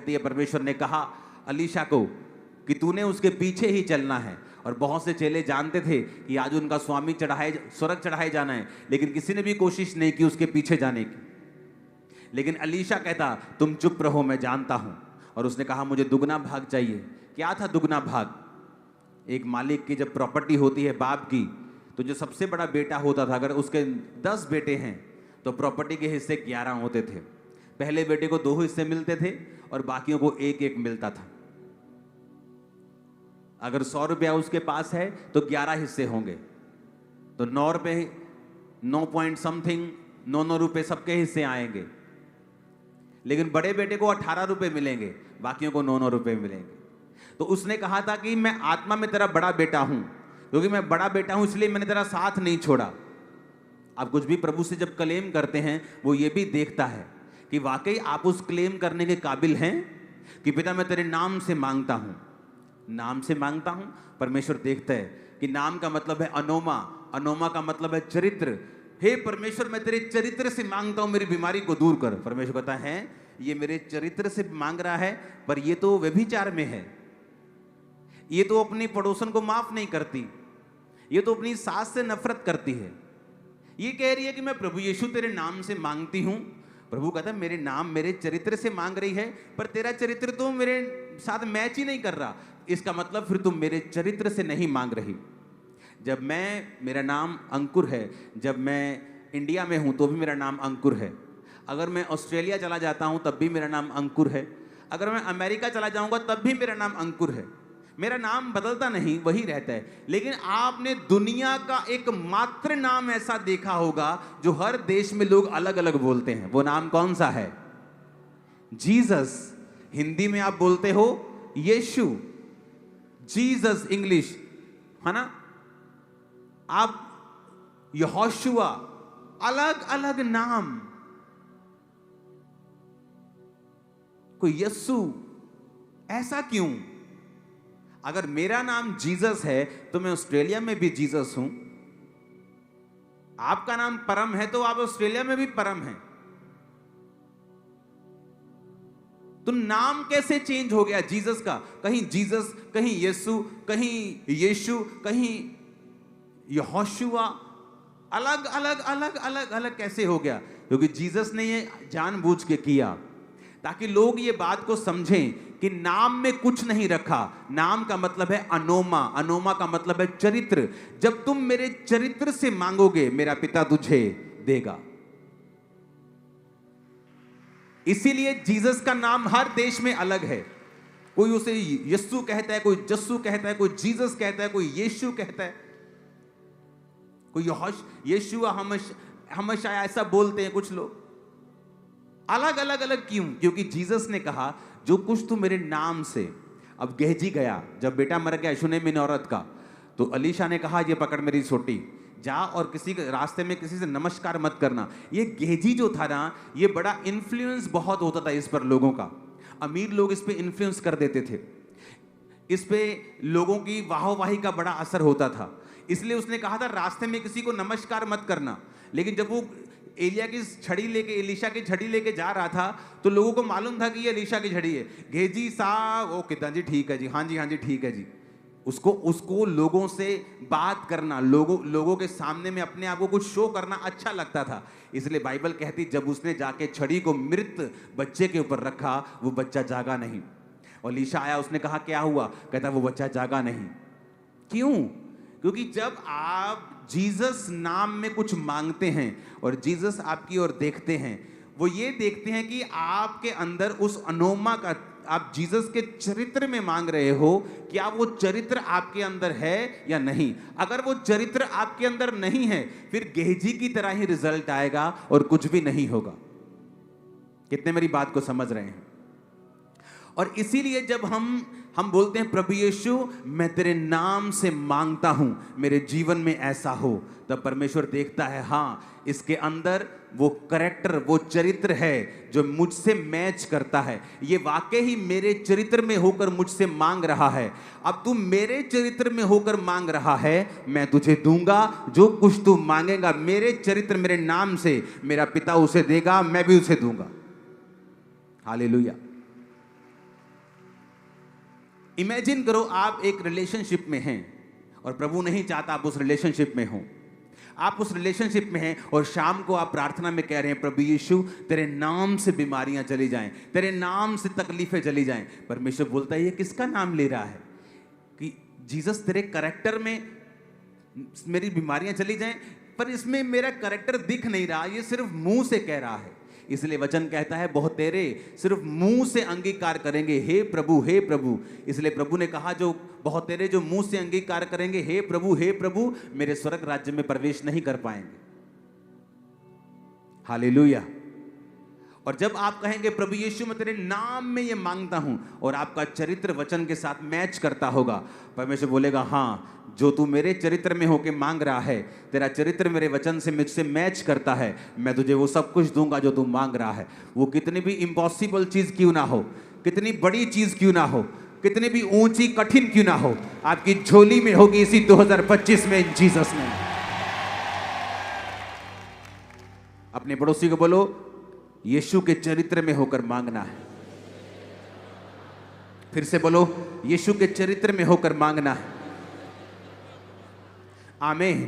कहती है परमेश्वर ने कहा अलीशा को कि तूने उसके पीछे ही चलना है। और बहुत से चेले जानते थे कि आज उनका स्वामी स्वर्ग चढ़ाए जाना है, लेकिन किसी ने भी कोशिश नहीं की उसके पीछे जाने की। लेकिन अलीशा कहता तुम चुप रहो, मैं जानता हूं। और उसने कहा मुझे दुगना भाग चाहिए। क्या था दुगना भाग? एक मालिक की जब प्रॉपर्टी होती है बाप की, तो जो सबसे बड़ा बेटा होता था, अगर उसके 10 बेटे हैं तो प्रॉपर्टी के हिस्से 11 होते थे। पहले बेटे को 2 हिस्से मिलते थे और बाकियों को 1-1 मिलता था। अगर 100 रुपया उसके पास है तो 11 हिस्से होंगे, तो 9 रुपये 9 पॉइंट समथिंग 9 रुपये सबके हिस्से आएंगे। लेकिन बड़े बेटे को 18 रुपये मिलेंगे, बाकियों को 9 रुपये मिलेंगे। तो उसने कहा था कि मैं आत्मा में तेरा बड़ा बेटा हूं, क्योंकि मैं बड़ा बेटा हूं इसलिए मैंने तेरा साथ नहीं छोड़ा। आप कुछ भी प्रभु से जब क्लेम करते हैं, वो ये भी देखता है कि वाकई आप उस क्लेम करने के काबिल हैं कि पिता मैं तेरे नाम से मांगता हूं। नाम से मांगता हूं, परमेश्वर देखता है कि नाम का मतलब है अनोमा, अनोमा का मतलब है चरित्र। हे परमेश्वर मैं तेरे चरित्र से मांगता हूं, मेरी बीमारी को दूर कर। परमेश्वर कहता है ये मेरे चरित्र से मांग रहा है, पर ये तो व्यभिचार में है, ये तो अपनी पड़ोसन को माफ नहीं करती, ये तो अपनी सास से नफरत करती है। ये कह रही है कि मैं प्रभु यीशु तेरे नाम से मांगती हूं। प्रभु कहता है मेरे नाम मेरे चरित्र से मांग रही है, पर तेरा चरित्र तो मेरे साथ मैच ही नहीं कर रहा। इसका मतलब फिर तुम मेरे चरित्र से नहीं मांग रही। जब मेरा नाम अंकुर है, जब मैं इंडिया में हूं तो भी मेरा नाम अंकुर है, अगर मैं ऑस्ट्रेलिया चला जाता हूं तब भी मेरा नाम अंकुर है, अगर मैं अमेरिका चला जाऊंगा तब भी मेरा नाम अंकुर है। मेरा नाम बदलता नहीं, वही रहता है। लेकिन आपने दुनिया का एक मात्र नाम ऐसा देखा होगा जो हर देश में लोग अलग अलग बोलते हैं। वो नाम कौन सा है? जीसस। हिंदी में आप बोलते हो यीशु, जीसस इंग्लिश है ना, आप यहोशुआ, अलग अलग नाम, कोई यस्सु। ऐसा क्यों? अगर मेरा नाम जीसस है तो मैं ऑस्ट्रेलिया में भी जीसस हूं, आपका नाम परम है तो आप ऑस्ट्रेलिया में भी परम हैं। तो नाम कैसे चेंज हो गया जीसस का? कहीं जीसस, कहीं यीशु, कहीं यीशु, कहीं यहोशुआ, अलग अलग अलग अलग अलग कैसे हो गया? क्योंकि जीसस ने ये जानबूझ के किया ताकि लोग ये बात को समझें कि नाम में कुछ नहीं रखा। नाम का मतलब है अनोमा, अनोमा का मतलब है चरित्र। जब तुम मेरे चरित्र से मांगोगे मेरा पिता तुझे देगा। इसीलिए जीसस का नाम हर देश में अलग है। कोई उसे यस्सु कहता है, कोई जस्सु कहता है, कोई जीसस कहता है, कोई यीशु कहता है, कोई यीशु हमेशा ऐसा बोलते हैं कुछ लोग। अलग अलग अलग क्यों? क्योंकि जीसस ने कहा जो कुछ तू मेरे नाम से। अब गेहजी गया, जब बेटा मर गया शुनेमिन औरत का, तो अलीशा ने कहा ये पकड़ मेरी छोटी, जा और किसी के रास्ते में किसी से नमस्कार मत करना। ये गेहजी जो था ना, ये बड़ा इन्फ्लुएंस बहुत होता था इस पर लोगों का। अमीर लोग इस पे इन्फ्लुएंस कर देते थे, इस पे लोगों की वाहवाही का बड़ा असर होता था। इसलिए उसने कहा था रास्ते में किसी को नमस्कार मत करना। लेकिन जब वो एलिया की छड़ी लेके, एलिशा की छड़ी लेके जा रहा था, तो लोगों को मालूम था कि ये एलिशा की छड़ी है। गेहजी साहब, ओ कितना जी ठीक है जी, हाँ जी ठीक है जी। उसको लोगों से बात करना, लोगों के सामने में अपने आप को कुछ शो करना अच्छा लगता था। इसलिए बाइबल कहती जब उसने जाके छड़ी को मृत बच्चे के ऊपर रखा, वो बच्चा जागा नहीं। और एलिशा आया, उसने कहा क्या हुआ? कहता वो बच्चा जागा नहीं। क्यों? क्योंकि जब आप जीसस नाम में कुछ मांगते हैं और जीसस आपकी ओर देखते हैं, वो ये देखते हैं कि आपके अंदर उस अनोमा का, आप जीसस के चरित्र में मांग रहे हो, क्या वो चरित्र आपके अंदर है या नहीं। अगर वो चरित्र आपके अंदर नहीं है, फिर गेहजी की तरह ही रिजल्ट आएगा और कुछ भी नहीं होगा। कितने मेरी बात को समझ रहे हैं? और इसीलिए जब हम बोलते हैं प्रभु यीशु मैं तेरे नाम से मांगता हूं मेरे जीवन में ऐसा हो, तब परमेश्वर देखता है हाँ इसके अंदर वो कैरेक्टर, वो चरित्र है जो मुझसे मैच करता है। ये वाकई ही मेरे चरित्र में होकर मुझसे मांग रहा है। अब तू मेरे चरित्र में होकर मांग रहा है, मैं तुझे दूंगा। जो कुछ तू मांगेगा मेरे चरित्र, मेरे नाम से, मेरा पिता उसे देगा, मैं भी उसे दूंगा। हालेलुया। इमेजिन करो आप एक रिलेशनशिप में हैं और प्रभु नहीं चाहता आप उस रिलेशनशिप में हो। आप उस रिलेशनशिप में हैं और शाम को आप प्रार्थना में कह रहे हैं, प्रभु यीशु तेरे नाम से बीमारियां चली जाएं, तेरे नाम से तकलीफें चली जाएं। परमेश्वर बोलता है ये किसका नाम ले रहा है कि जीसस तेरे कैरेक्टर में मेरी बीमारियां चली जाएं, पर इसमें मेरा कैरेक्टर दिख नहीं रहा, ये सिर्फ मुंह से कह रहा है। इसलिए वचन कहता है बहुत तेरे सिर्फ मुंह से अंगीकार करेंगे हे प्रभु हे प्रभु। इसलिए प्रभु ने कहा जो बहुत तेरे जो मुंह से अंगीकार करेंगे हे प्रभु मेरे स्वर्ग राज्य में प्रवेश नहीं कर पाएंगे। हालेलुया। और जब आप कहेंगे प्रभु यीशु मैं तेरे नाम में ये मांगता हूं और आपका चरित्र वचन के साथ मैच करता होगा, परमेश्वर बोलेगा हाँ जो तू मेरे चरित्र में होके मांग रहा है, तेरा चरित्र मेरे वचन से मुझसे मैच करता है, मैं तुझे वो सब कुछ दूंगा जो तू मांग रहा है। वो कितनी भी इम्पॉसिबल चीज क्यों ना हो, कितनी बड़ी चीज क्यों ना हो, कितनी भी ऊंची कठिन क्यों ना हो, आपकी झोली में होगी इसी 2025 में, इन जीसस ने। अपने पड़ोसी को बोलो यीशु के चरित्र में होकर मांगना है। फिर से बोलो यीशु के चरित्र में होकर मांगना है। आमीन।